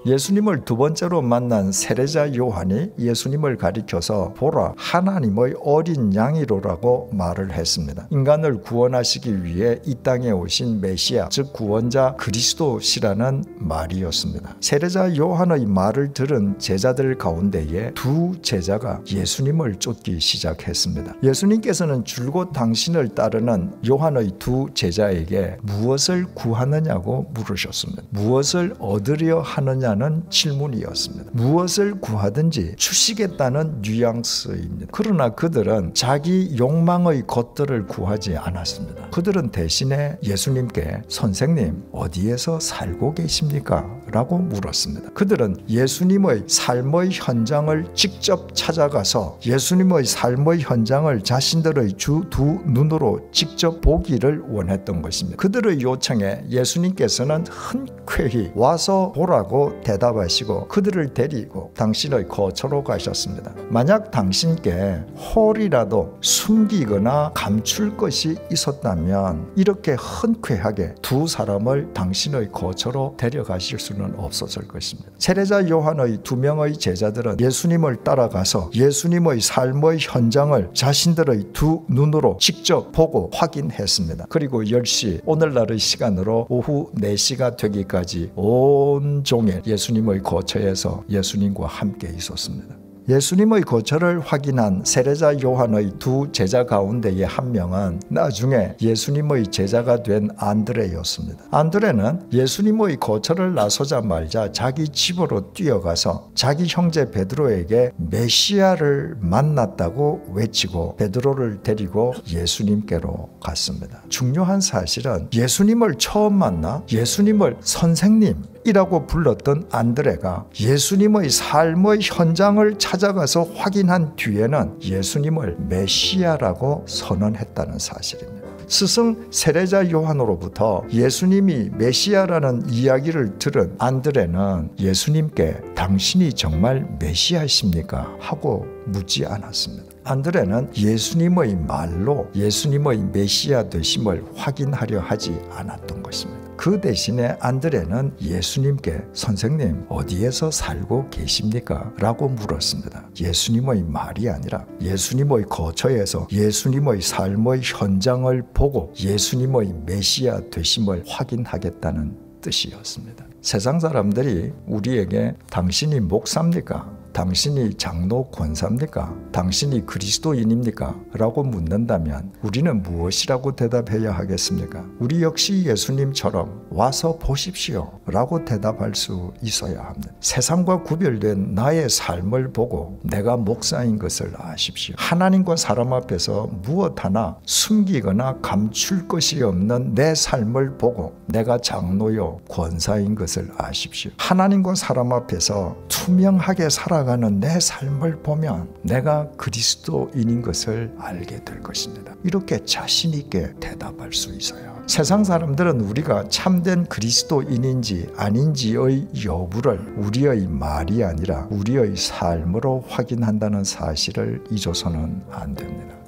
예수님을 두 번째로 만난 세례자 요한이 예수님을 가리켜서 보라 하나님의 어린 양이로라고 말을 했습니다. 인간을 구원하시기 위해 이 땅에 오신 메시아 즉 구원자 그리스도시라는 말이었습니다. 세례자 요한의 말을 들은 제자들 가운데에 두 제자가 예수님을 쫓기 시작했습니다. 예수님께서는 줄곧 당신을 따르는 요한의 두 제자에게 무엇을 구하느냐고 물으셨습니다. 무엇을 얻으려 하느냐는 질문이었습니다. 무엇을 구하든지 주시겠다는 뉘앙스입니다. 그러나 그들은 자기 욕망의 것들을 구하지 않았습니다. 그들은 대신에 예수님께 선생님 어디에서 살고 계십니까? 라고 물었습니다. 그들은 예수님의 삶의 현장을 직접 찾아가서 예수님의 삶의 현장을 자신들의 두 눈으로 직접 보기를 원했던 것입니다. 그들의 요청에 예수님께서는 흔쾌히 와서 보라고 대답하시고 그들을 데리고 당신의 거처로 가셨습니다. 만약 당신께 홀이라도 숨기거나 감출 것이 있었다면 이렇게 흔쾌하게 두 사람을 당신의 거처로 데려가실 수는 없었을 것입니다. 세례자 요한의 두 명의 제자들은 예수님을 따라가서 예수님의 삶의 현장을 자신들의 두 눈으로 직접 보고 확인했습니다. 그리고 10시 오늘날의 시간으로 오후 4시가 되기까지 온종일 예수님의 거처에서 예수님과 함께 있었습니다. 예수님의 거처를 확인한 세례자 요한의 두 제자 가운데의 한 명은 나중에 예수님의 제자가 된 안드레였습니다. 안드레는 예수님의 거처를 나서자마자 자기 집으로 뛰어가서 자기 형제 베드로에게 메시아를 만났다고 외치고 베드로를 데리고 예수님께로 갔습니다. 중요한 사실은 예수님을 처음 만나 예수님을 선생님 이라고 불렀던 안드레가 예수님의 삶의 현장을 찾아가서 확인한 뒤에는 예수님을 메시아라고 선언했다는 사실입니다. 스승 세례자 요한으로부터 예수님이 메시아라는 이야기를 들은 안드레는 예수님께 당신이 정말 메시아이십니까? 하고 묻지 않았습니다. 안드레는 예수님의 말로 예수님의 메시아 되심을 확인하려 하지 않았던 것입니다. 그 대신에 안드레는 예수님께 선생님 어디에서 살고 계십니까? 라고 물었습니다. 예수님의 말이 아니라 예수님의 거처에서 예수님의 삶의 현장을 보고 예수님의 메시아 되심을 확인하겠다는 뜻이었습니다. 세상 사람들이 우리에게 당신이 목사입니까? 당신이 장로 권사입니까? 당신이 그리스도인입니까? 라고 묻는다면 우리는 무엇이라고 대답해야 하겠습니까? 우리 역시 예수님처럼 와서 보십시오 라고 대답할 수 있어야 합니다. 세상과 구별된 나의 삶을 보고 내가 목사인 것을 아십시오. 하나님과 사람 앞에서 무엇 하나 숨기거나 감출 것이 없는 내 삶을 보고 내가 장로요 권사인 것을 아십시오. 하나님과 사람 앞에서 투명하게 살아가는 내 삶을 보면 내가 그리스도인인 것을 알게 될 것입니다. 이렇게 자신 있게 대답할 수 있어요. 세상 사람들은 우리가 참된 그리스도인인지 아닌지의 여부를 우리의 말이 아니라 우리의 삶으로 확인한다는 사실을 잊어서는 안 됩니다.